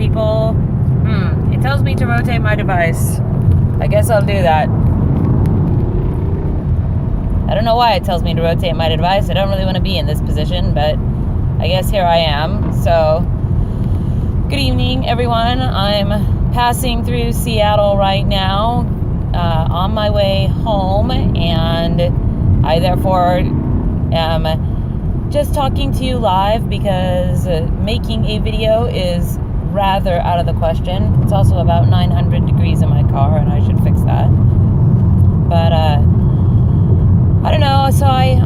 people. It tells me to rotate my device. I guess I'll do that. I don't know why it tells me to rotate my device. I don't really want to be in this position, but I guess here I am. So, good evening, everyone. I'm passing through Seattle right now, on my way home, and I therefore am just talking to you live because making a video is rather out of the question. It's also about 900 degrees in my car, and I should fix that. But I don't know. So I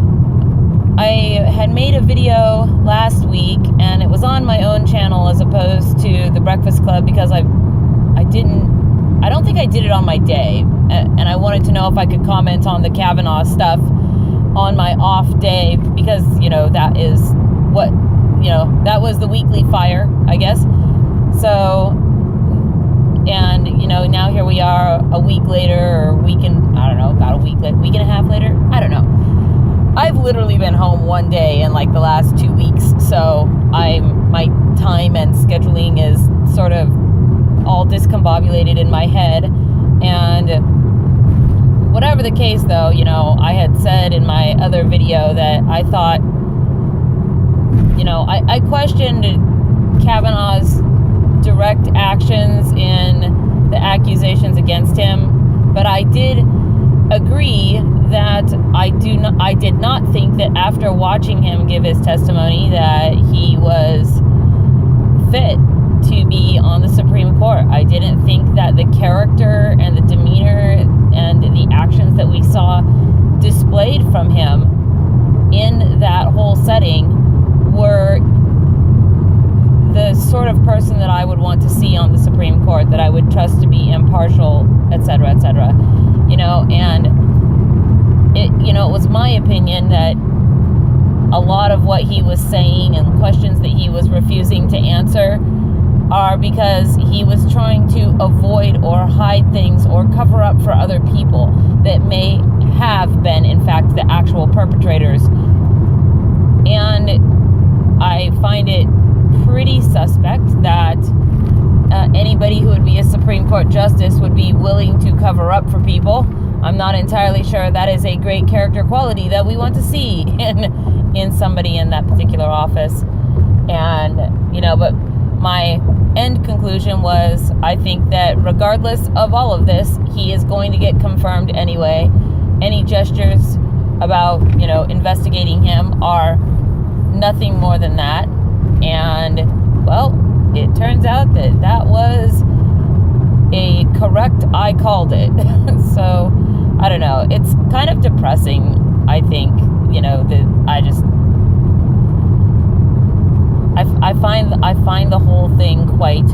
had made a video last week, and it was on my own channel as opposed to the Breakfast Club because I don't think I did it on my day, and I wanted to know if I could comment on the Kavanaugh stuff on my off day because, that is what, that was the weekly fire, I guess. So, and, now here we are a week later, or week and a half later. I don't know. I've literally been home one day in like the last 2 weeks. So my time and scheduling is sort of all discombobulated in my head. And whatever the case though, I had said in my other video that I thought, I questioned Kavanaugh's direct actions in the accusations against him, but I did agree that I did not think that after watching him give his testimony that he was fit to be on the Supreme Court. I didn't think that the character and the demeanor and the actions that we saw displayed from him in that whole setting were the sort of person that I would want to see on the Supreme Court, that I would trust to be impartial, etc., etc. And it was my opinion that a lot of what he was saying and questions that he was refusing to answer are because he was trying to avoid or hide things or cover up for other people that may have been, in fact, the actual perpetrators. And I find it pretty suspect that anybody who would be a Supreme Court justice would be willing to cover up for people. I'm not entirely sure that is a great character quality that we want to see in somebody in that particular office. And, but my end conclusion was, I think that regardless of all of this, he is going to get confirmed anyway. Any gestures about, investigating him are nothing more than that. And, well, it turns out that was a correct, I called it. So, I don't know. It's kind of depressing, I think, I find the whole thing quite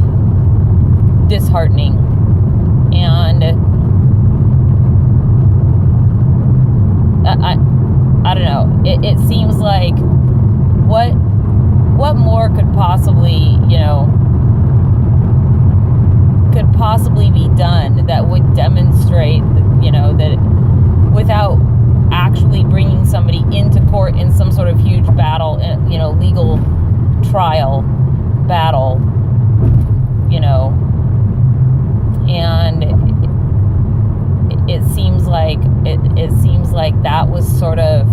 disheartening. And I don't know. It seems like what more could possibly be done that would demonstrate that without actually bringing somebody into court in some sort of huge battle, legal trial battle, and it seems like that was sort of,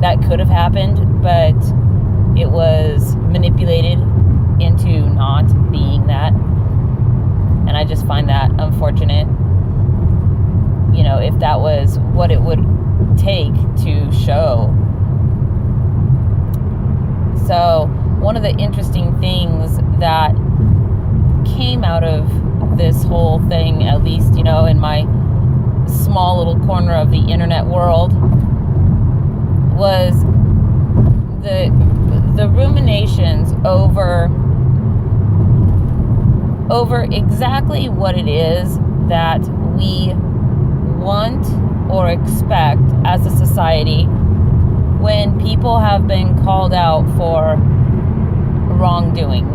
that could have happened, but it was manipulated into not being that. And I just find that unfortunate. If that was what it would take to show. So, one of the interesting things that came out of this whole thing, at least, in my small little corner of the internet world, was the ruminations over exactly what it is that we want or expect as a society when people have been called out for wrongdoing.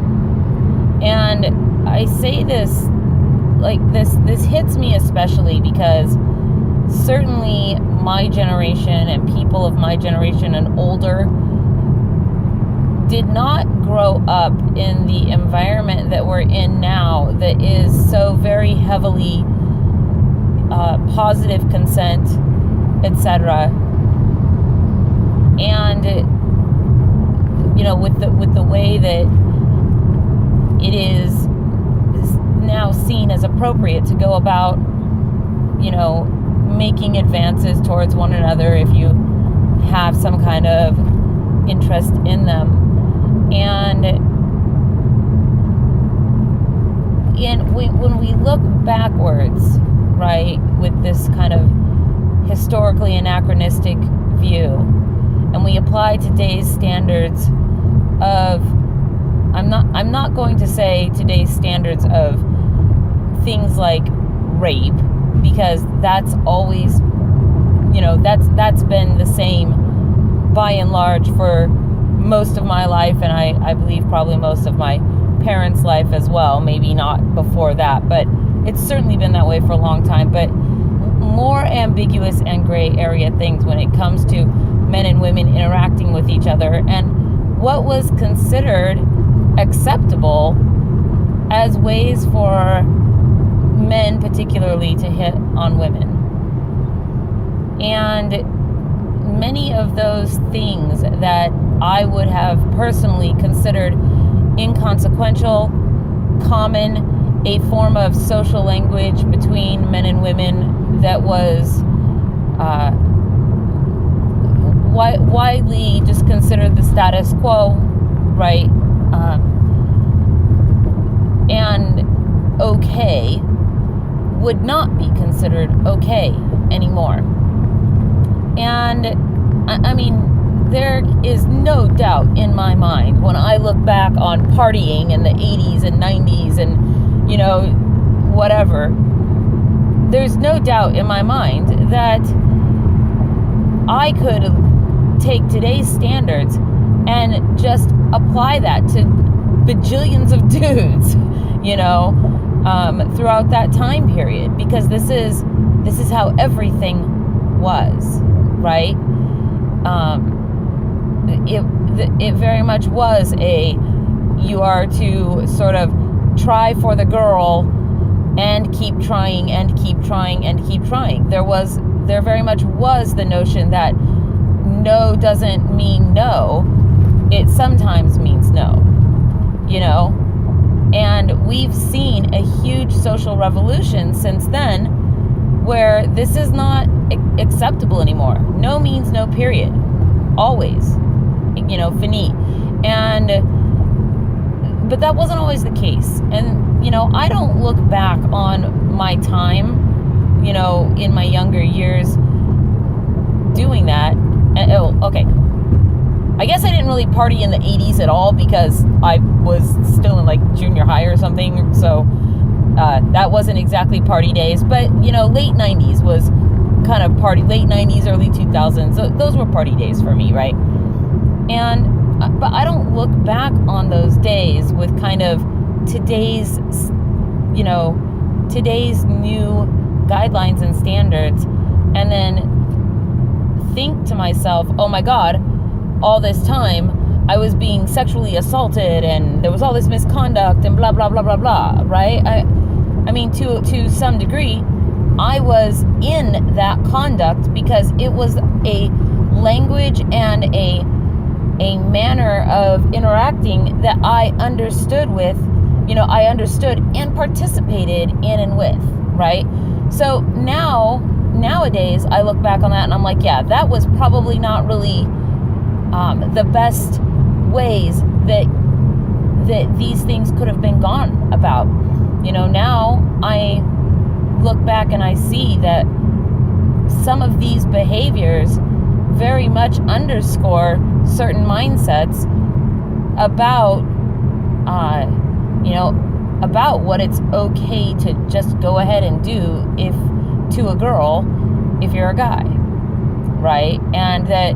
And I say this, this hits me especially because certainly my generation and people of my generation and older did not grow up in the environment that we're in now that is so very heavily positive consent, etc. And with the way that it is now seen as appropriate to go about making advances towards one another if you have some kind of interest in them. And when we look backwards, right, with this kind of historically anachronistic view, and we apply today's standards of, I'm not going to say today's standards of things like rape, because that's always, that's been the same by and large for most of my life, and I believe probably most of my parents' life as well, maybe not before that, but it's certainly been that way for a long time. But more ambiguous and gray area things when it comes to men and women interacting with each other, and what was considered acceptable as ways for men particularly to hit on women. And many of those things that I would have personally considered inconsequential, common, a form of social language between men and women that was widely just considered the status quo, right? And okay would not be considered okay anymore. And I mean, there is no doubt in my mind when I look back on partying in the 80s and 90s and, whatever, there's no doubt in my mind that I could take today's standards and just apply that to bajillions of dudes, throughout that time period, because this is how everything was, right? It very much was you are to sort of try for the girl and keep trying and keep trying and keep trying. There very much was the notion that no doesn't mean no. It sometimes means no, and we've seen a huge social revolution since then where this is not acceptable anymore. No means no, period. Always, fini. But that wasn't always the case. And, I don't look back on my time, in my younger years doing that. Okay. I guess I didn't really party in the 80s at all because I was still in junior high or something. So that wasn't exactly party days. But, late 90s was kind of party, late 90s, early 2000s. Those were party days for me, right? But I don't look back on those days with kind of today's new guidelines and standards, and then think to myself, oh my God, all this time I was being sexually assaulted and there was all this misconduct and blah, blah, blah, blah, blah, right? I mean, to some degree, I was in that conduct because it was a language and a manner of interacting that I understood with, I understood and participated in and with, right? So nowadays, I look back on that and I'm like, yeah, that was probably not really the best ways that these things could have been gone about. Now I look back and I see that some of these behaviors very much underscore certain mindsets about about what it's okay to just go ahead and do to a girl if you're a guy, right? And that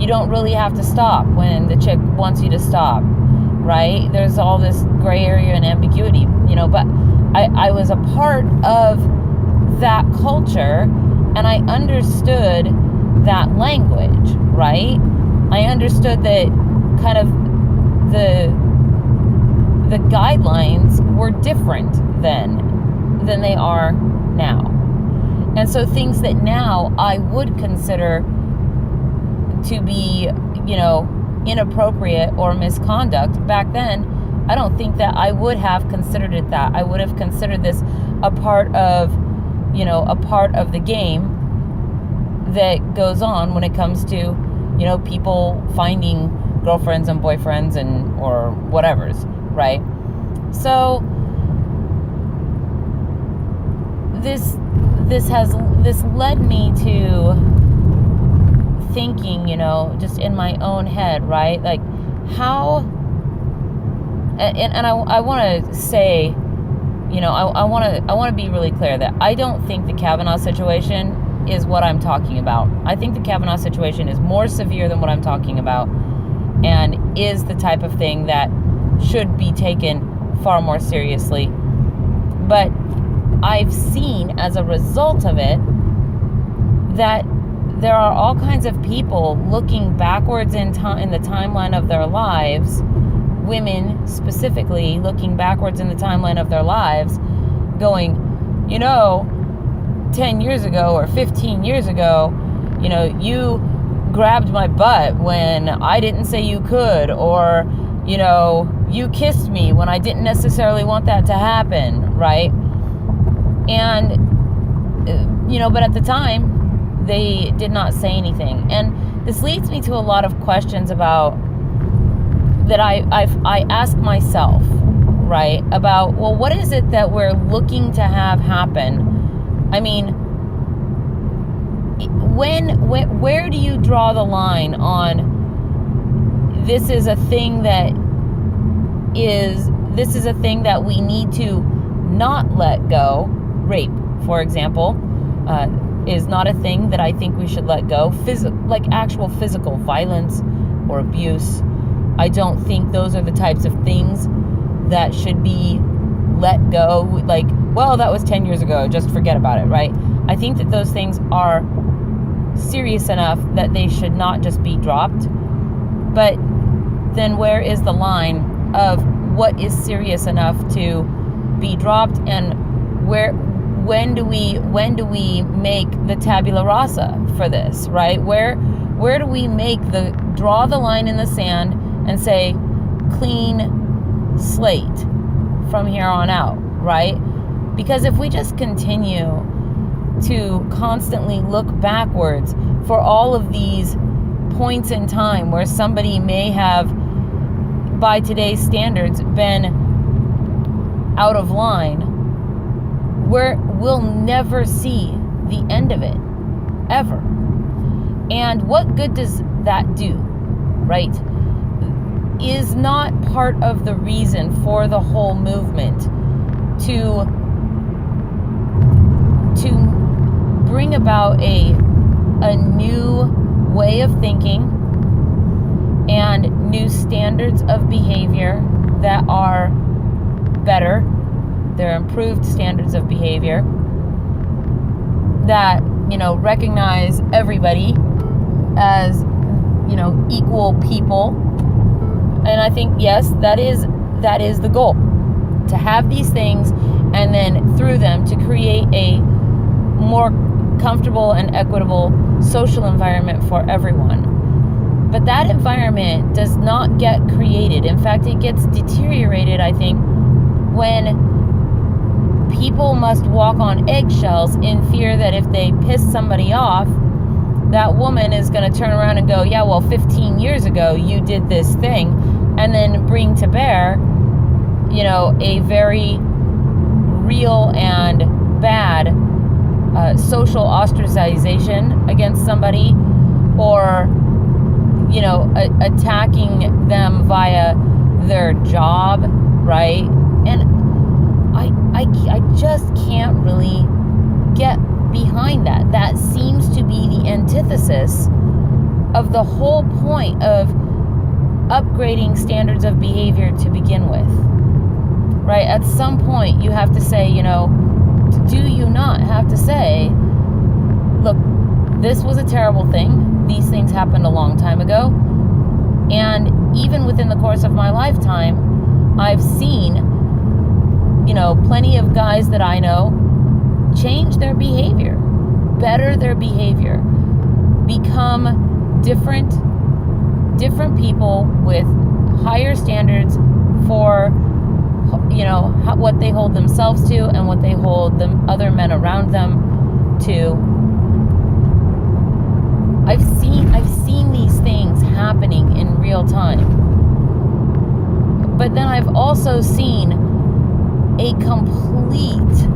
you don't really have to stop when the chick wants you to stop, right? There's all this gray area and ambiguity, but I was a part of that culture and I understood that language, right? I understood that kind of the guidelines were different then than they are now. And so things that now I would consider to be, inappropriate or misconduct, back then, I don't think that I would have considered it that. I would have considered this a part of the game that goes on when it comes to, people finding girlfriends and boyfriends or whatever's, right? So this led me to thinking, just in my own head, right? Like how, and I want to say, I want to be really clear that I don't think the Kavanaugh situation is what I'm talking about. I think the Kavanaugh situation is more severe than what I'm talking about, and is the type of thing that should be taken far more seriously. But I've seen as a result of it that there are all kinds of people looking backwards in the timeline of their lives, women specifically looking backwards in the timeline of their lives, going, 10 years ago or 15 years ago, you grabbed my butt when I didn't say you could, or, you kissed me when I didn't necessarily want that to happen, right? And, but at the time, they did not say anything. And this leads me to a lot of questions about that I ask myself, right? About, well, what is it that we're looking to have happen? I mean, where do you draw the line on this is a thing that we need to not let go? Rape, for example, is not a thing that I think we should let go. Like actual physical violence or abuse, I don't think those are the types of things that should be let go. Like, well, that was 10 years ago, just forget about it, right? I think that those things are serious enough that they should not just be dropped. But then where is the line of what is serious enough to be dropped, and when do we make the tabula rasa for this, right? Where do we draw the line in the sand and say clean slate from here on out, right? Because if we just continue to constantly look backwards for all of these points in time where somebody may have, by today's standards, been out of line, we'll never see the end of it, ever. And what good does that do, right? Is not part of the reason for the whole movement to bring about a new way of thinking and new standards of behavior that are better. They're improved standards of behavior that, recognize everybody as, equal people. And I think, yes, that is the goal, to have these things and then through them to create a more comfortable and equitable social environment for everyone. But that environment does not get created. In fact, it gets deteriorated, I think, when people must walk on eggshells in fear that if they piss somebody off, that woman is going to turn around and go, yeah, well, 15 years ago you did this thing, and then bring to bear, a very real and bad social ostracization against somebody, or, attacking them via their job, right? And I just can't really get behind that. That seems to be the antithesis of the whole point of upgrading standards of behavior to begin with, right? At some point you have to say, do you not have to say, look, this was a terrible thing. These things happened a long time ago. And even within the course of my lifetime, I've seen, plenty of guys that I know change their behavior, better their behavior, become different people with higher standards for, what they hold themselves to and what they hold other men around them to. I've seen these things happening in real time. But then I've also seen a complete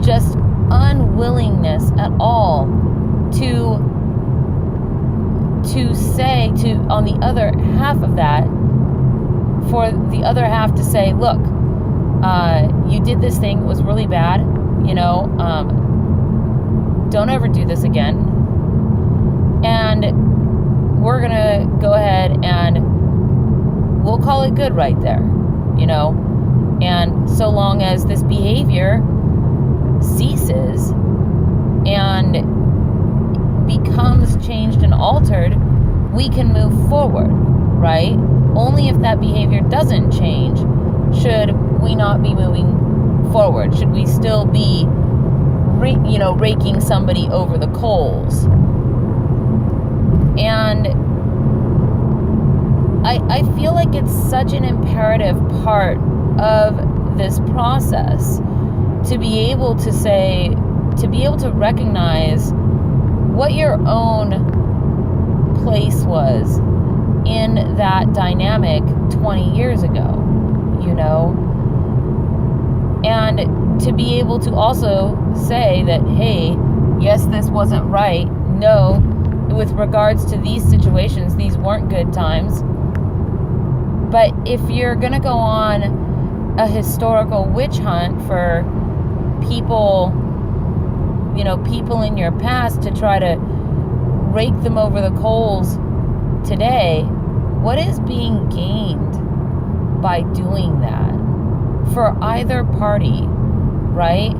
just unwillingness at all to say to on the other half of that, for the other half to say, look, you did this thing, it was really bad, don't ever do this again, and we're gonna go ahead and we'll call it good right there, and so long as this behavior ceases and becomes changed and altered, we can move forward, right? Only if that behavior doesn't change should we not be moving forward. Should we still be, raking somebody over the coals? And I feel like it's such an imperative part of this process to be able to recognize what your own place was in that dynamic 20 years ago, and to be able to also say that, hey, yes, this wasn't right. No, with regards to these situations, these weren't good times. But if you're going to go on a historical witch hunt for people, people in your past to try to rake them over the coals today, what is being gained by doing that for either party, right?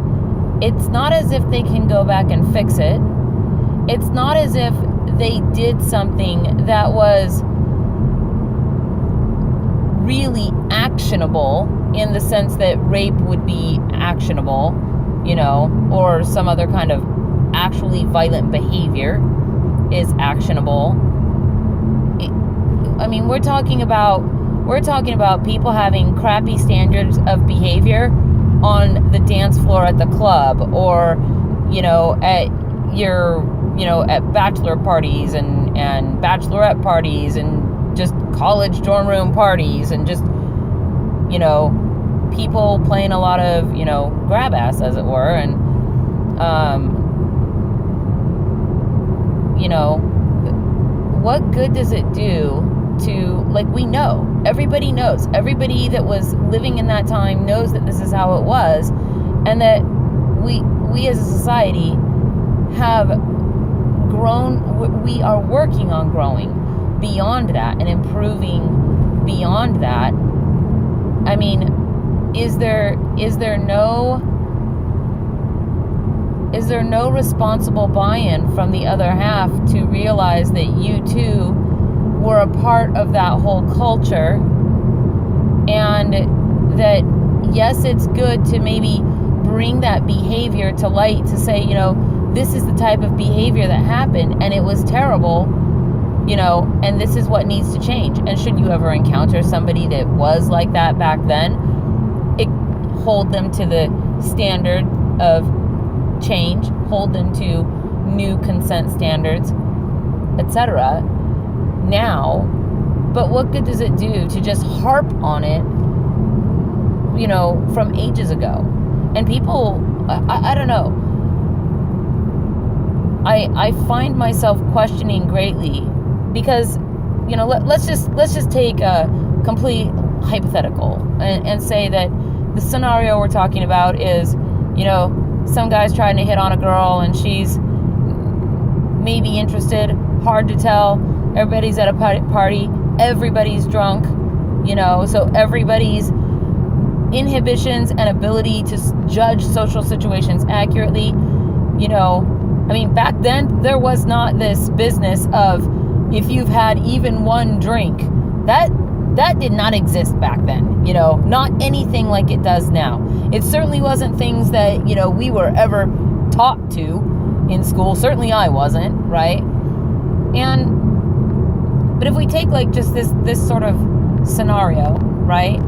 It's not as if they can go back and fix it. It's not as if they did something that was really actionable in the sense that rape would be actionable, or some other kind of actually violent behavior is actionable. We're talking about people having crappy standards of behavior on the dance floor at the club, or at your at bachelor parties and bachelorette parties and just college dorm room parties, and just people playing a lot of grab ass, as it were. And what good does it do to, we know, everybody knows, everybody that was living in that time knows that this is how it was, and that we as a society have grown, we are working on growing beyond that and improving beyond that. Is there no responsible buy-in from the other half to realize that you too were a part of that whole culture, and that yes, it's good to maybe bring that behavior to light, to say, this is the type of behavior that happened and it was terrible, and this is what needs to change. And should you ever encounter somebody that was like that back then, hold them to the standard of change, hold them to new consent standards, etc. now. But what good does it do to just harp on it, from ages ago? And people, I don't know, I find myself questioning greatly, because let's just take a complete hypothetical and say that the scenario we're talking about is, some guy's trying to hit on a girl and she's maybe interested, hard to tell. Everybody's at a party, everybody's drunk, so everybody's inhibitions and ability to judge social situations accurately, back then there was not this business of, if you've had even one drink, that That did not exist back then, not anything like it does now. It certainly wasn't things that, we were ever taught to in school. Certainly I wasn't, right? But if we take like just this sort of scenario, right?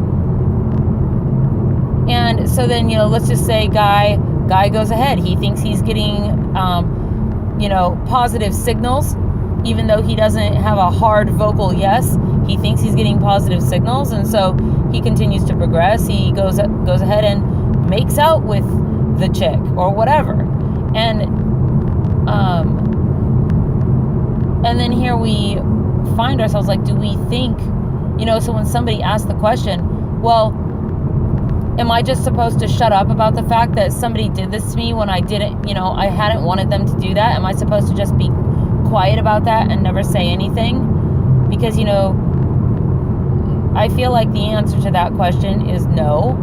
And so then, let's just say guy goes ahead. He thinks he's getting, positive signals, even though he doesn't have a hard vocal yes. He thinks he's getting positive signals, and so he continues to progress. He goes ahead and makes out with the chick or whatever, and then here we find ourselves like, do we think, so when somebody asks the question, well, am I just supposed to shut up about the fact that somebody did this to me when I didn't, I hadn't wanted them to do that? Am I supposed to just be quiet about that and never say anything? Because, I feel like the answer to that question is no,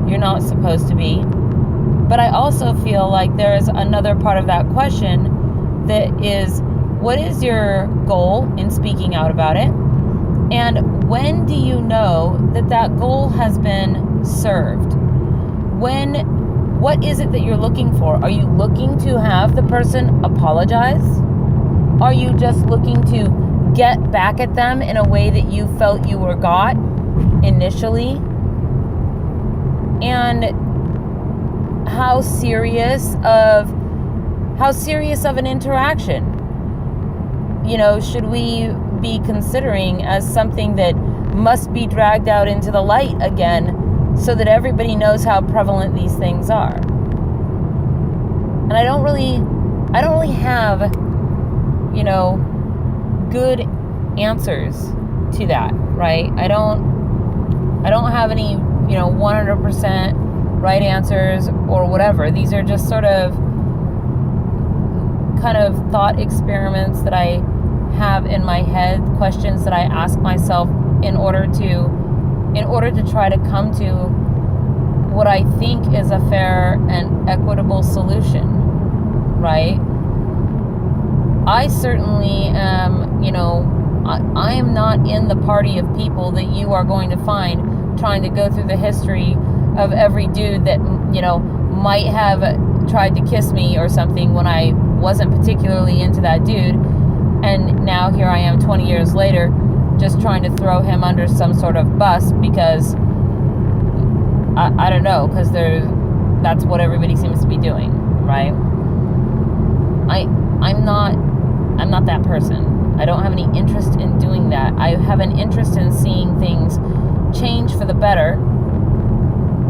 you're not supposed to be. But I also feel like there's another part of that question that is, what is your goal in speaking out about it? And when do you know that goal has been served? What is it that you're looking for? Are you looking to have the person apologize? Are you just looking to get back at them in a way that you felt you were got initially? And how serious of an interaction, should we be considering as something that must be dragged out into the light again so that everybody knows how prevalent these things are? And I don't really have, good answers to that, right? I don't have any, 100% right answers or whatever. These are just sort of kind of thought experiments that I have in my head, questions that I ask myself in order to try to come to what I think is a fair and equitable solution, right? I certainly am, I am not in the party of people that you are going to find trying to go through the history of every dude that, might have tried to kiss me or something when I wasn't particularly into that dude. And now here I am 20 years later, just trying to throw him under some sort of bus because, I don't know, because that's what everybody seems to be doing, right? I'm not that person. I don't have any interest in doing that. I have an interest in seeing things change for the better.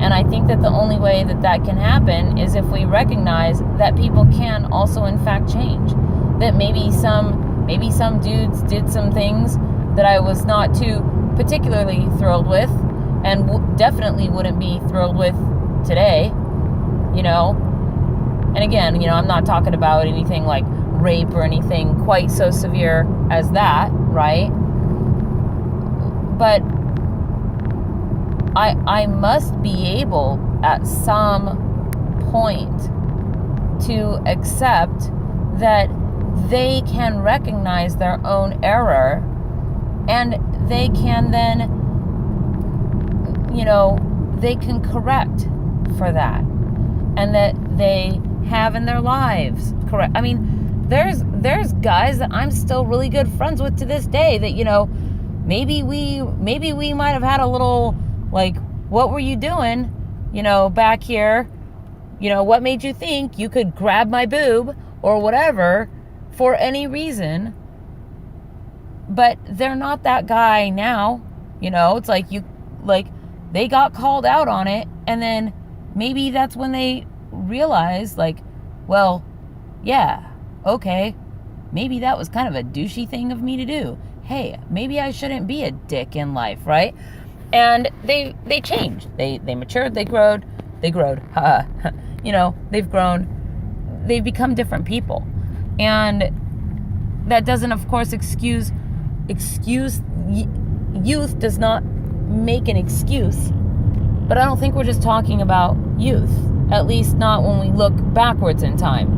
And I think that the only way that can happen is if we recognize that people can also in fact change. That maybe some dudes did some things that I was not too particularly thrilled with and definitely wouldn't be thrilled with today, And again, I'm not talking about anything like rape or anything quite so severe as that, right? But I must be able at some point to accept that they can recognize their own error and they can then, they can correct for that, and that they have in their lives correct. I mean, there's guys that I'm still really good friends with to this day that, maybe we might have had a little, like, what were you doing, back here? What made you think you could grab my boob or whatever for any reason? But they're not that guy now, it's like they got called out on it, and then maybe that's when they realized, like, well, yeah, okay, maybe that was kind of a douchey thing of me to do. Hey, maybe I shouldn't be a dick in life, right? And they changed. They matured, they grown, they've grown, they've become different people. And that doesn't, of course, excuse youth does not make an excuse. But I don't think we're just talking about youth, at least not when we look backwards in time.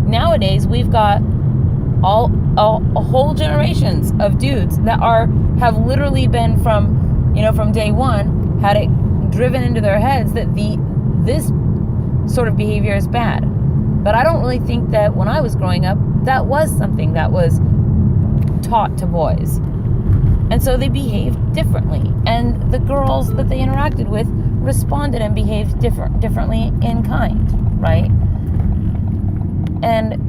Nowadays we've got a whole generations of dudes that have literally been from day one, had it driven into their heads that this sort of behavior is bad. But I don't really think that when I was growing up, that was something that was taught to boys. And so they behaved differently. And the girls that they interacted with responded and behaved differently in kind, right? And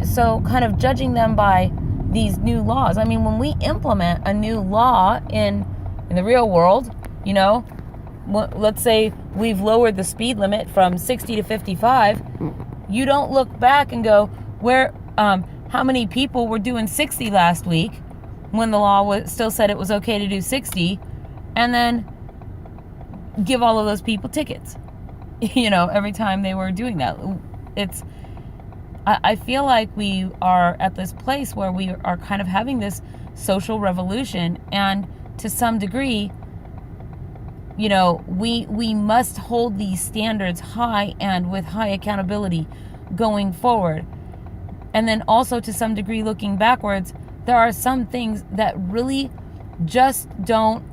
so kind of judging them by these new laws. I mean, when we implement a new law in the real world, let's say we've lowered the speed limit from 60 to 55, you don't look back and go, how many people were doing 60 last week when the law still said it was okay to do 60, and then give all of those people tickets, every time they were doing that. I feel like we are at this place where we are kind of having this social revolution, and to some degree, we must hold these standards high and with high accountability going forward. And then also to some degree looking backwards, there are some things that really just don't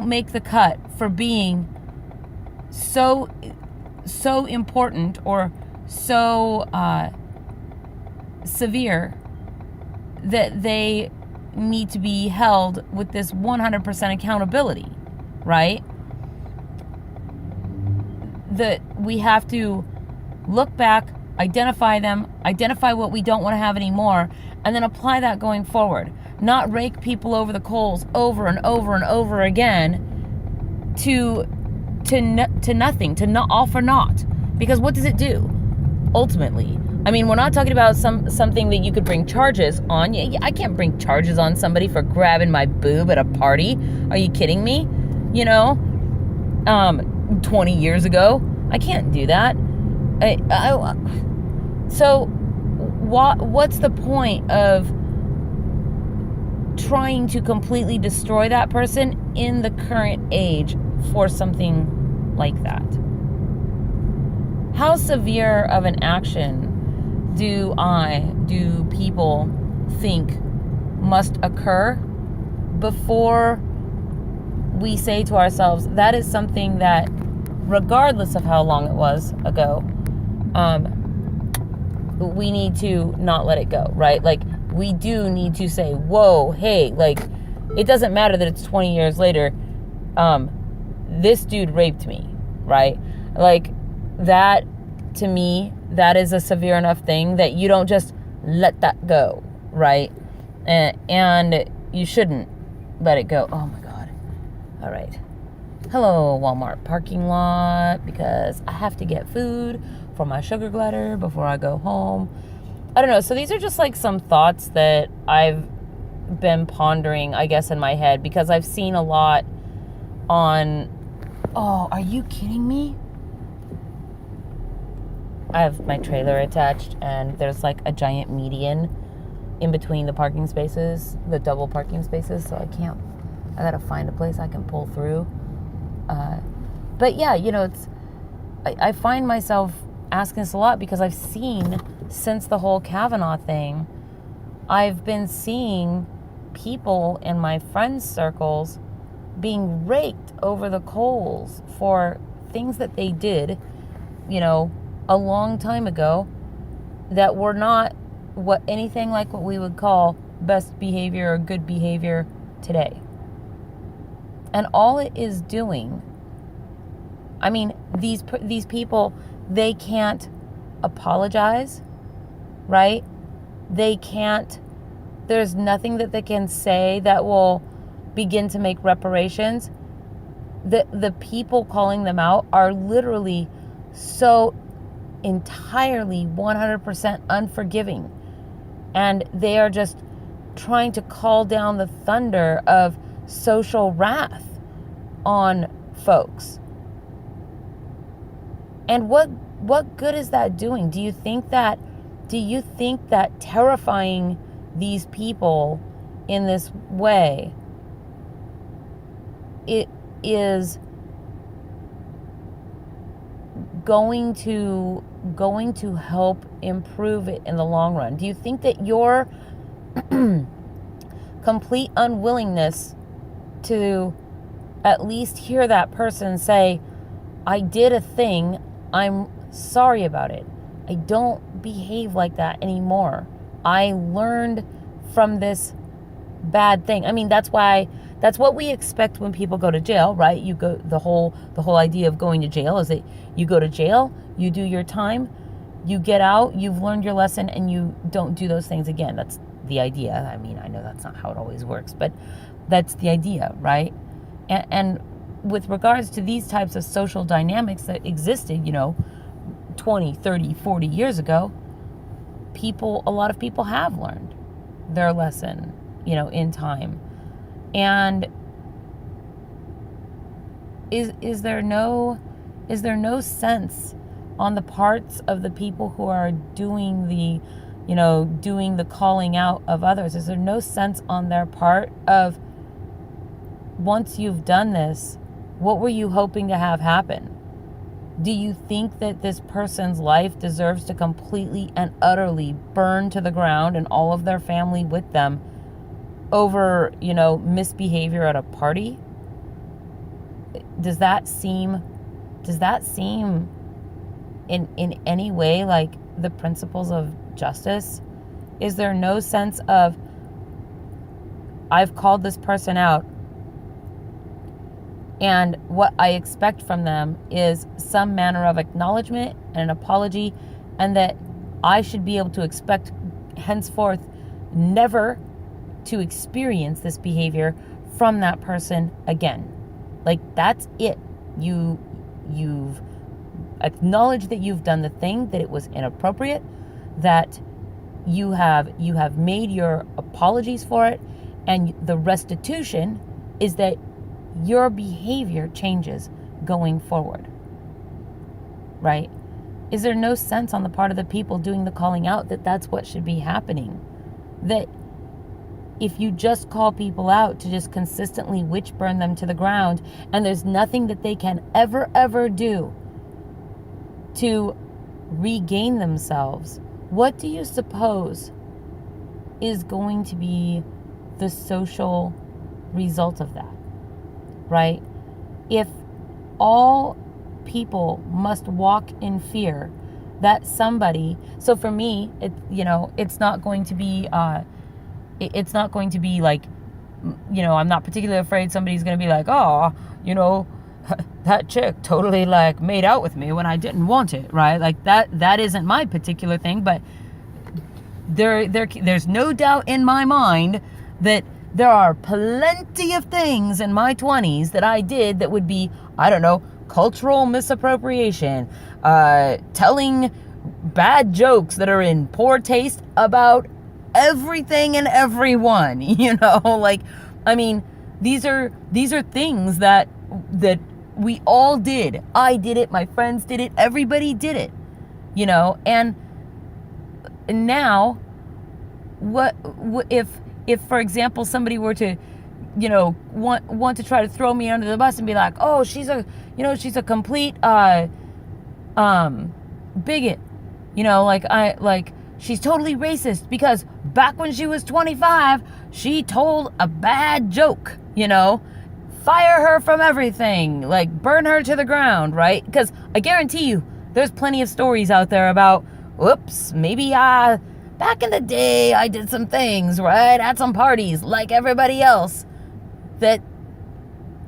make the cut for being so important or so severe that they need to be held with this 100% accountability, right? That we have to look back, identify them, identify what we don't want to have anymore, and then apply that going forward. Not rake people over the coals over and over and over again to nothing, to not all for naught. Because what does it do ultimately? I mean, we're not talking about something that you could bring charges on. I can't bring charges on somebody for grabbing my boob at a party. Are you kidding me? 20 years ago, I can't do that. So what's the point of trying to completely destroy that person in the current age for something like that? How severe of an action do people think must occur before we say to ourselves, that is something that, regardless of how long it was ago, we need to not let it go, right? Like, we do need to say, whoa, hey, like, it doesn't matter that it's 20 years later, this dude raped me, right? Like, that, to me, that is a severe enough thing that you don't just let that go, right? And you shouldn't let it go. Oh my God. All right. Hello, Walmart parking lot, because I have to get food for my sugar glider before I go home. I don't know. So these are just like some thoughts that I've been pondering, I guess, in my head, because I've seen a lot on... Oh, are you kidding me? I have my trailer attached, and there's like a giant median in between the parking spaces, the double parking spaces, so I gotta find a place I can pull through. But yeah, I find myself asking this a lot because I've seen, since the whole Kavanaugh thing, I've been seeing people in my friends' circles being raked over the coals for things that they did, a long time ago, that were not anything like what we would call best behavior or good behavior today. And all it is doing, I mean, these people, they can't apologize, right? They can't, there's nothing that they can say that will begin to make reparations. The people calling them out are literally so entirely 100% unforgiving, and they are just trying to call down the thunder of social wrath on folks. And what good is that doing? Do you think that terrifying these people in this way, it is going to going to help improve it in the long run? Do you think that your complete unwillingness to at least hear that person say, I did a thing, I'm sorry about it, I don't behave like that anymore, I learned from this bad thing? I mean, that's what we expect when people go to jail, right? You go, the whole idea of going to jail is that you go to jail, you do your time, you get out, you've learned your lesson, and you don't do those things again. That's the idea. I mean, I know that's not how it always works, but that's the idea, right? And with regards to these types of social dynamics that existed, 20, 30, 40 years ago, a lot of people have learned their lesson, in time. And is there no sense on the parts of the people who are doing the calling out of others? Is there no sense on their part of, once you've done this, what were you hoping to have happen? Do you think that this person's life deserves to completely and utterly burn to the ground and all of their family with them over, misbehavior at a party? Does that seem in any way like the principles of justice? Is there no sense of, I've called this person out, and what I expect from them is some manner of acknowledgement and an apology, and that I should be able to expect henceforth never to experience this behavior from that person again? Like, that's it. You've acknowledged that you've done the thing, that it was inappropriate, that you have made your apologies for it, and the restitution is that your behavior changes going forward, right? Is there no sense on the part of the people doing the calling out that that's what should be happening? That if you just call people out to just consistently witch burn them to the ground, and there's nothing that they can ever do to regain themselves, what do you suppose is going to be the social result of that? Right? If all people must walk in fear that somebody, so for me, it's not going to be like, I'm not particularly afraid somebody's going to be like, oh, that chick totally like made out with me when I didn't want it, right? Like that isn't my particular thing, but there's no doubt in my mind that there are plenty of things in my 20s that I did that would be, I don't know, cultural misappropriation, telling bad jokes that are in poor taste about everything and everyone, like, I mean, these are things that we all did. I did it, my friends did it, everybody did it, and now what if, for example, somebody were to, want to try to throw me under the bus and be like, oh, she's a complete bigot, like she's totally racist because back when she was 25, she told a bad joke, fire her from everything, like burn her to the ground, right? Because I guarantee you, there's plenty of stories out there about, whoops, maybe back in the day, I did some things, right, at some parties, like everybody else, that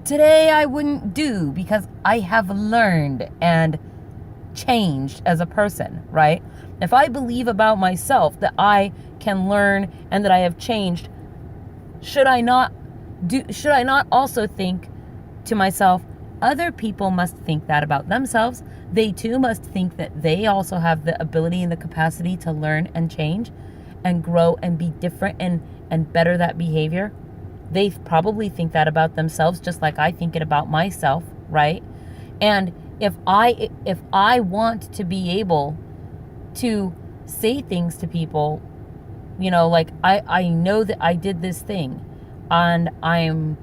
today I wouldn't do because I have learned and changed as a person, right? If I believe about myself that I can learn and that I have changed, should I not also think to myself, other people must think that about themselves. They too must think that they also have the ability and the capacity to learn and change and grow and be different and better that behavior. They probably think that about themselves just like I think it about myself, right? And if I want to be able to say things to people, like I know that I did this thing and I'm,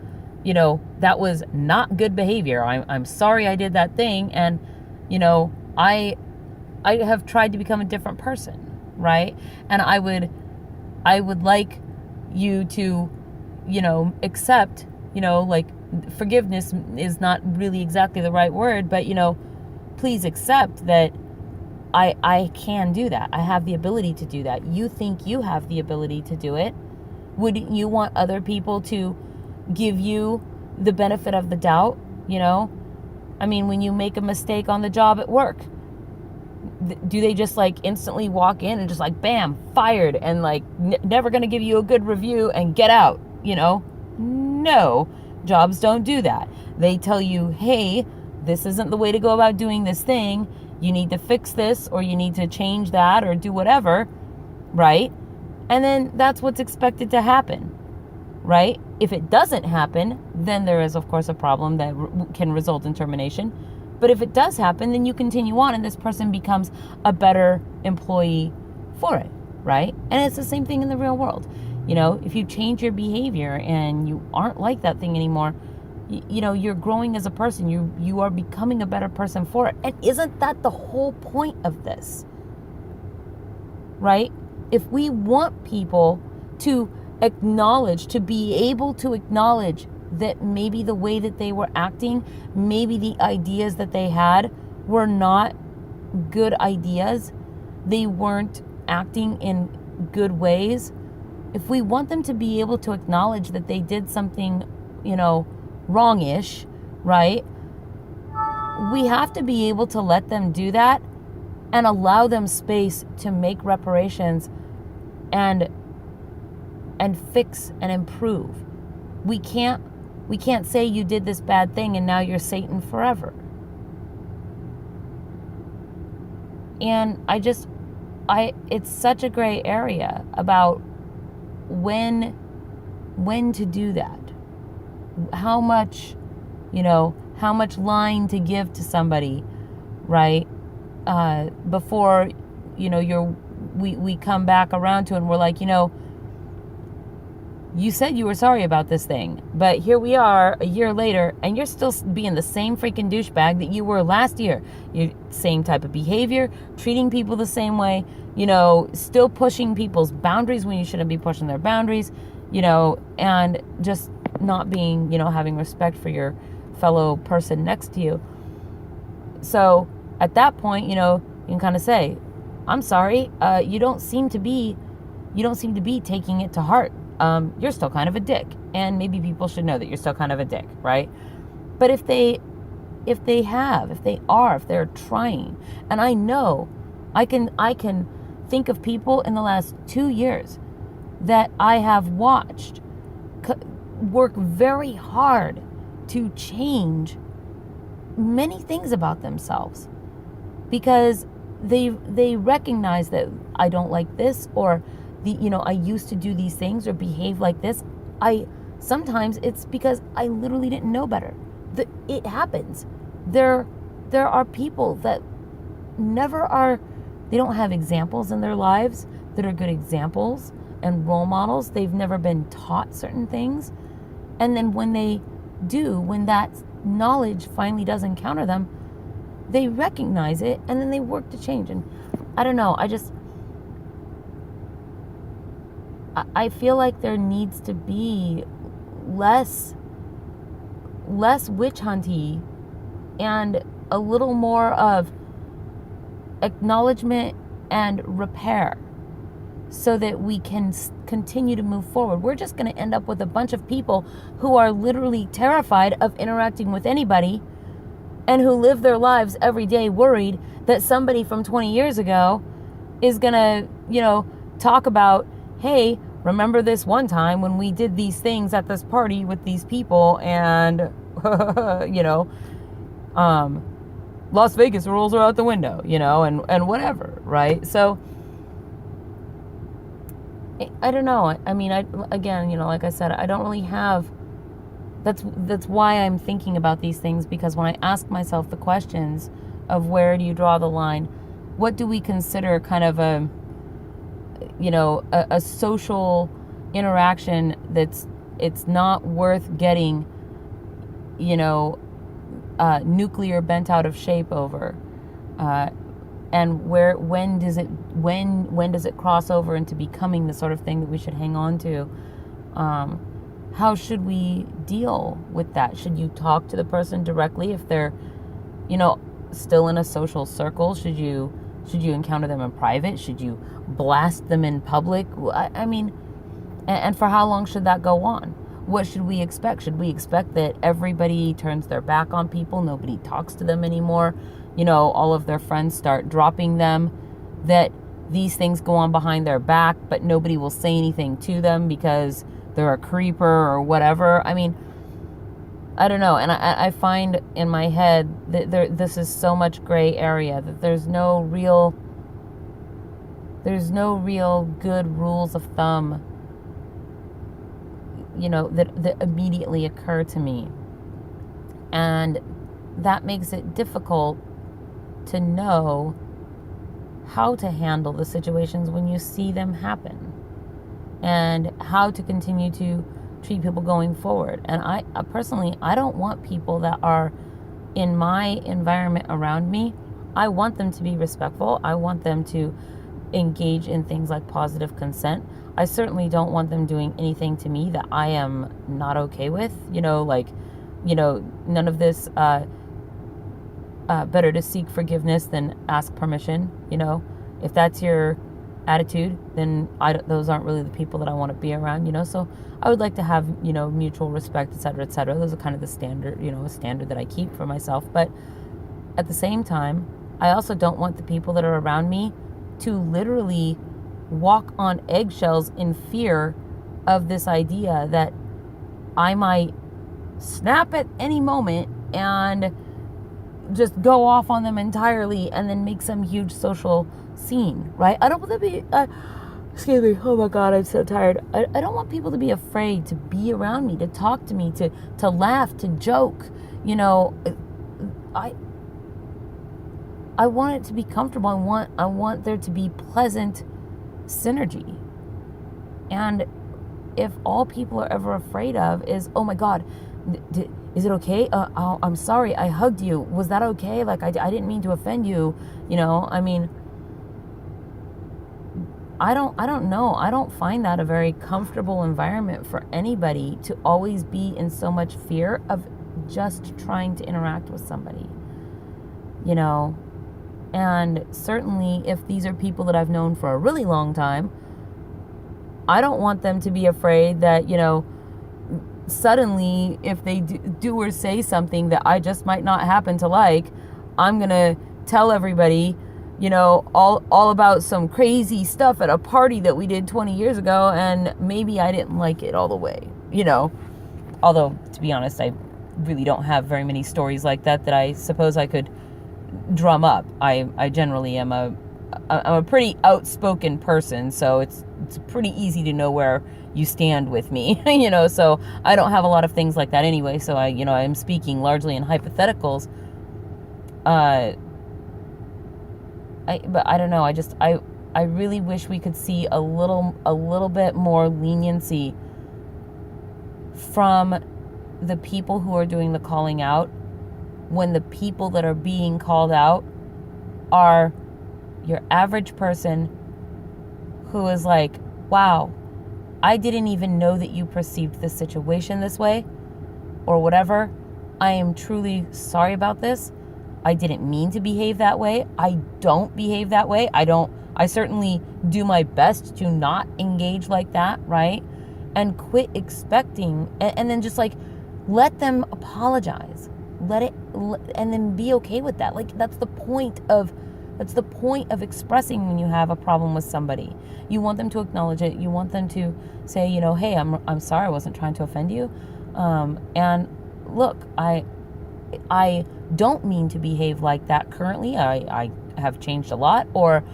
that was not good behavior. I'm sorry I did that thing, and I have tried to become a different person, right? And I would like you to, accept, like, forgiveness is not really exactly the right word, but, please accept that I can do that. I have the ability to do that. You think you have the ability to do it. Wouldn't you want other people to give you the benefit of the doubt, I mean, when you make a mistake on the job at work, do they just like instantly walk in and just like, bam, fired, and like never going to give you a good review and get out, No, jobs don't do that. They tell you, hey, this isn't the way to go about doing this thing. You need to fix this, or you need to change that, or do whatever, right? And then that's what's expected to happen, right? If it doesn't happen, then there is, of course, a problem that can result in termination. But if it does happen, then you continue on, and this person becomes a better employee for it, right? And it's the same thing in the real world. If you change your behavior and you aren't like that thing anymore, you're growing as a person. You are becoming a better person for it. And isn't that the whole point of this? Right? If we want people to acknowledge, to be able to acknowledge that maybe the way that they were acting, maybe the ideas that they had were not good ideas, they weren't acting in good ways. If we want them to be able to acknowledge that they did something, wrong-ish, right? We have to be able to let them do that and allow them space to make reparations and fix and improve. We can't say you did this bad thing and now you're Satan forever. And it's such a gray area about when to do that. How much line to give to somebody, right? Before, we come back around to it and we're like, you said you were sorry about this thing, but here we are a year later and you're still being the same freaking douchebag that you were last year. You same type of behavior, treating people the same way, still pushing people's boundaries when you shouldn't be pushing their boundaries, and just not being, having respect for your fellow person next to you. So at that point, you can kind of say, I'm sorry, you don't seem to be taking it to heart. You're still kind of a dick, and maybe people should know that you're still kind of a dick, right? But if they're trying, and I know, I can think of people in the last 2 years that I have watched work very hard to change many things about themselves because they recognize that I don't like this, or I used to do these things or behave like this. Sometimes it's because I literally didn't know better. It happens. There are people that they don't have examples in their lives that are good examples and role models. They've never been taught certain things. And then when that knowledge finally does encounter them, they recognize it and then they work to change. And I don't know, I feel like there needs to be less witch hunty and a little more of acknowledgement and repair so that we can continue to move forward. We're just going to end up with a bunch of people who are literally terrified of interacting with anybody and who live their lives every day worried that somebody from 20 years ago is going to, talk about, hey, remember this one time when we did these things at this party with these people and, Las Vegas rules are out the window, and whatever, right? So, I don't know. I mean, like I said, I don't really have, that's why I'm thinking about these things, because when I ask myself the questions of where do you draw the line, what do we consider kind of a social interaction it's not worth getting, nuclear bent out of shape over. And when does it cross over into becoming the sort of thing that we should hang on to? How should we deal with that? Should you talk to the person directly if they're, still in a social circle? Should you encounter them in private? Should you blast them in public? I mean, and for how long should that go on? What should we expect? Should we expect that everybody turns their back on people, nobody talks to them anymore, all of their friends start dropping them, that these things go on behind their back, but nobody will say anything to them because they're a creeper or whatever? I mean, I don't know. And I find in my head that this is so much gray area, that there's no real good rules of thumb, that immediately occur to me. And that makes it difficult to know how to handle the situations when you see them happen, and how to continue to treat people going forward. And I personally, I don't want people that are in my environment around me, I want them to be respectful. I want them to engage in things like positive consent. I certainly don't want them doing anything to me that I am not okay with. None of this, better to seek forgiveness than ask permission. If that's your attitude, then those aren't really the people that I want to be around. So I would like to have, mutual respect, et cetera, et cetera. Those are kind of the standard, a standard that I keep for myself. But at the same time, I also don't want the people that are around me to literally walk on eggshells in fear of this idea that I might snap at any moment and just go off on them entirely and then make some huge social scene, right? I don't want to be, excuse me, oh my God, I'm so tired. I don't want people to be afraid to be around me, to talk to me, to laugh, to joke. I want it to be comfortable. I want there to be pleasant synergy. And if all people are ever afraid of is, oh my God, is it okay? I'm sorry, I hugged you. Was that okay? Like, I didn't mean to offend you. I mean, I don't know. I don't find that a very comfortable environment for anybody to always be in so much fear of just trying to interact with somebody, And certainly if these are people that I've known for a really long time, I don't want them to be afraid that, suddenly if they do or say something that I just might not happen to like, I'm going to tell everybody, all about some crazy stuff at a party that we did 20 years ago, and maybe I didn't like it all the way, Although, to be honest, I really don't have very many stories like that I suppose I could drum up. I generally am I'm a pretty outspoken person, so it's pretty easy to know where you stand with me, so I don't have a lot of things like that anyway, so I'm speaking largely in hypotheticals. But I don't know, I really wish we could see a little bit more leniency from the people who are doing the calling out, when the people that are being called out are your average person who is like, wow, I didn't even know that you perceived this situation this way, or whatever. I am truly sorry about this. I didn't mean to behave that way. I don't behave that way. I certainly do my best to not engage like that, right? And quit expecting, and then just like, let them apologize. And then be okay with that. Like, that's the point of expressing when you have a problem with somebody. You want them to acknowledge it. You want them to say, hey, I'm sorry, I wasn't trying to offend you. And look, I don't mean to behave like that currently. I have changed a lot. Or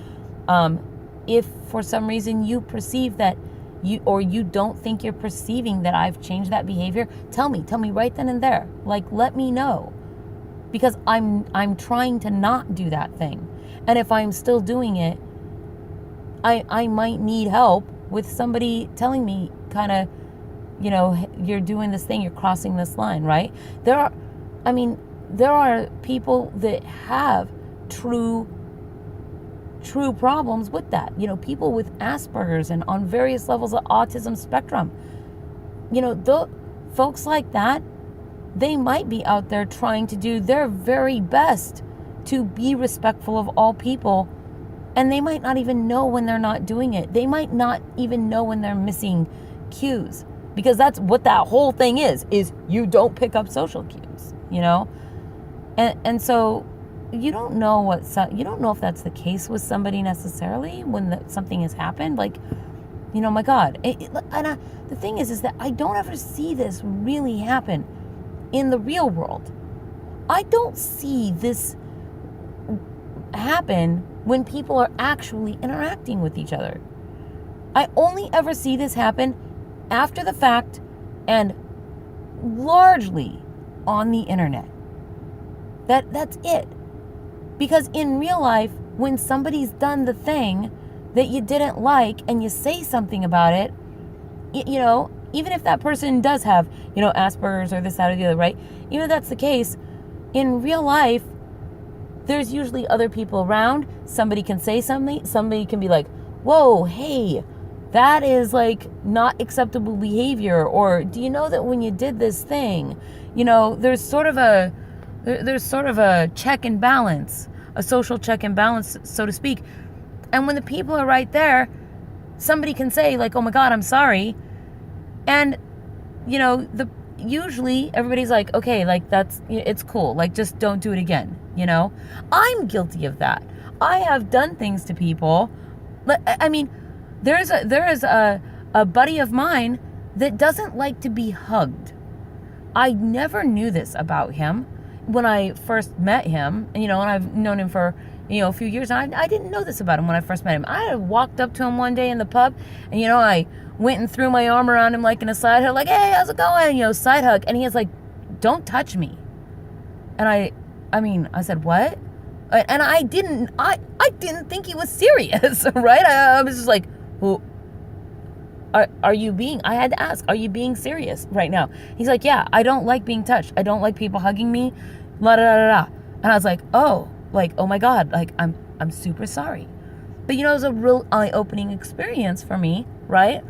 if for some reason you perceive that you don't think you're perceiving that I've changed that behavior, tell me right then and there. Like, let me know, because I'm trying to not do that thing. And if I'm still doing it, I might need help with somebody telling me kind of, you're doing this thing, you're crossing this line, right? There are people that have true true problems with that. People with Asperger's and on various levels of autism spectrum, the folks like that, they might be out there trying to do their very best to be respectful of all people, and they might not even know when they're not doing it. They might not even know when they're missing cues, because that's what that whole thing is you don't pick up social cues, and so you don't know if that's the case with somebody necessarily when something has happened. Like, my God. The thing is that I don't ever see this really happen in the real world. I don't see this happen when people are actually interacting with each other. I only ever see this happen after the fact and largely on the internet. That's it. Because in real life, when somebody's done the thing that you didn't like and you say something about it, even if that person does have, Asperger's or this, that, or the other, right? Even if that's the case, in real life, there's usually other people around. Somebody can say something. Somebody can be like, whoa, hey, that is like not acceptable behavior. Or do you know that when you did this thing, there's sort of a check and balance, a social check and balance, so to speak. And when the people are right there, somebody can say like, oh my God, I'm sorry. And, usually everybody's like, okay, like it's cool. Like, just don't do it again. I'm guilty of that. I have done things to people. I mean, there is a buddy of mine that doesn't like to be hugged. I never knew this about him when I first met him, and I've known him for, a few years. And I didn't know this about him when I first met him. I walked up to him one day in the pub, and, I went and threw my arm around him like in a side hug, like, hey, how's it going? Side hug. And he was like, don't touch me. And I said, what? And I didn't think he was serious, right? I was just like, well, are you being, I had to ask, are you being serious right now? He's like, yeah, I don't like being touched. I don't like people hugging me, la da da da. And I was like, oh my God, like, I'm super sorry. But, it was a real eye-opening experience for me, right?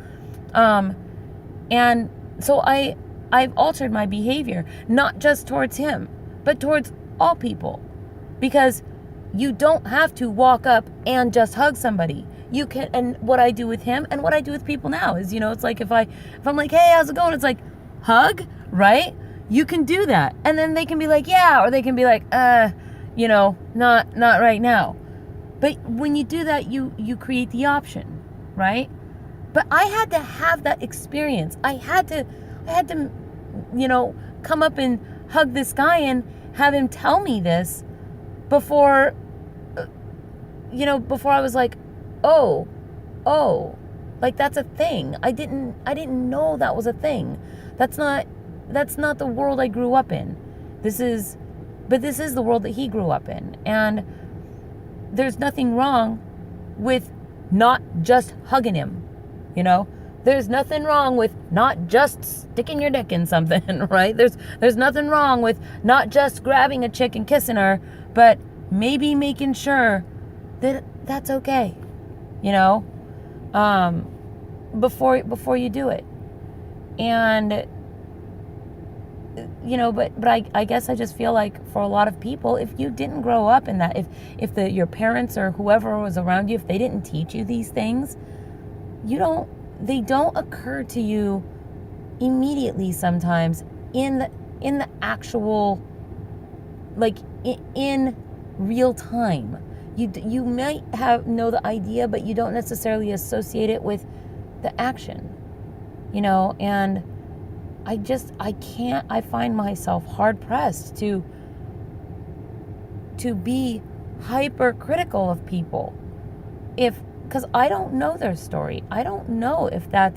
And so I've altered my behavior, not just towards him, but towards all people. Because you don't have to walk up and just hug somebody. You can, and what I do with him and what I do with people now is, it's like if I'm like, hey, how's it going? It's like, hug, right? You can do that. And then they can be like, yeah, or they can be like, not right now. But when you do that, you create the option, right? But I had to have that experience. I had to, come up and hug this guy and have him tell me this before I was like, oh, like that's a thing. I didn't know that was a thing. That's not the world I grew up in. This is the world that he grew up in. And there's nothing wrong with not just hugging him. There's nothing wrong with not just sticking your dick in something, right? There's nothing wrong with not just grabbing a chick and kissing her, but maybe making sure that that's okay, before you do it. And, but I guess I just feel like for a lot of people, if you didn't grow up in that, if your parents or whoever was around you, if they didn't teach you these things, they don't occur to you immediately sometimes in the actual, like in real time. You might know the idea, but you don't necessarily associate it with the action, and I find myself hard pressed to be hypercritical of people because I don't know their story. I don't know I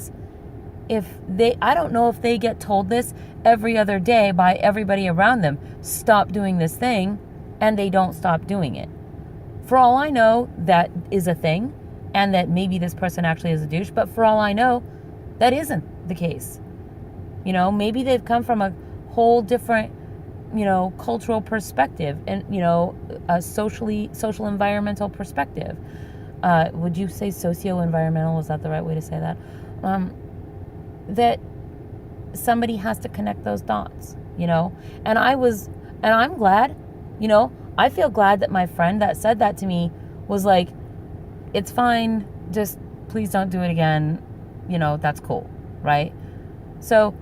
don't know if they get told this every other day by everybody around them, stop doing this thing, and they don't stop doing it. For all I know, that is a thing, and that maybe this person actually is a douche, but for all I know, that isn't the case. Maybe they've come from a whole different cultural perspective and, a social environmental perspective. Would you say socio-environmental? Is that the right way to say that? That somebody has to connect those dots, and I'm glad, I feel glad that my friend that said that to me was like, it's fine, just please don't do it again, that's cool, right? So,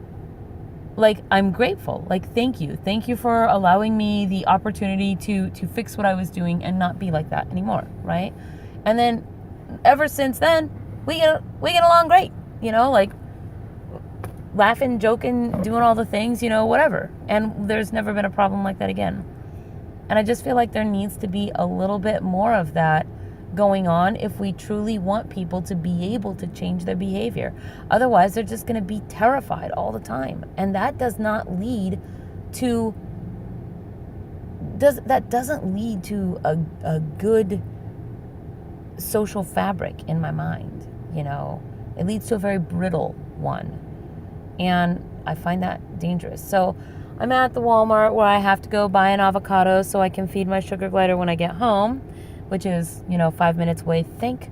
like, I'm grateful. Like, thank you for allowing me the opportunity to fix what I was doing and not be like that anymore, right? And then ever since then, we get along great, like laughing, joking, doing all the things, whatever. And there's never been a problem like that again. And I just feel like there needs to be a little bit more of that going on if we truly want people to be able to change their behavior. Otherwise, they're just going to be terrified all the time. And that doesn't lead to a good social fabric in my mind, It leads to a very brittle one. And I find that dangerous. So I'm at the Walmart where I have to go buy an avocado so I can feed my sugar glider when I get home, which is, 5 minutes away. Thank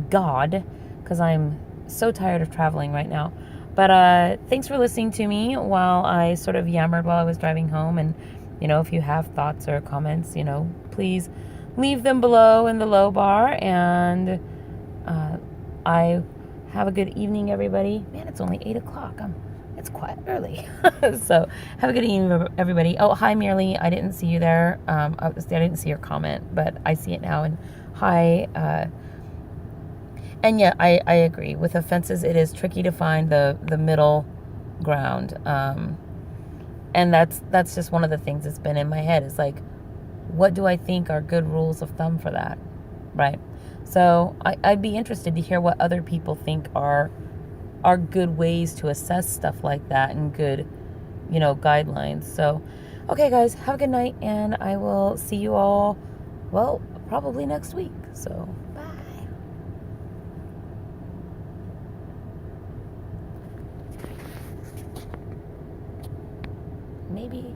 God, because I'm so tired of traveling right now. But thanks for listening to me while I sort of yammered while I was driving home. And, if you have thoughts or comments, please leave them below in the low bar. And I have a good evening, everybody. Man, it's only 8 o'clock. It's quite early. So have a good evening, everybody. Oh, hi, Merely. I didn't see you there. I didn't see your comment, but I see it now. And hi. And yeah, I agree. With offenses, it is tricky to find the middle ground. And that's just one of the things that's been in my head. Is like, what do I think are good rules of thumb for that, right? So I'd be interested to hear what other people think are good ways to assess stuff like that and good, guidelines. So, okay, guys, have a good night, and I will see you all, well, probably next week. So, bye. Maybe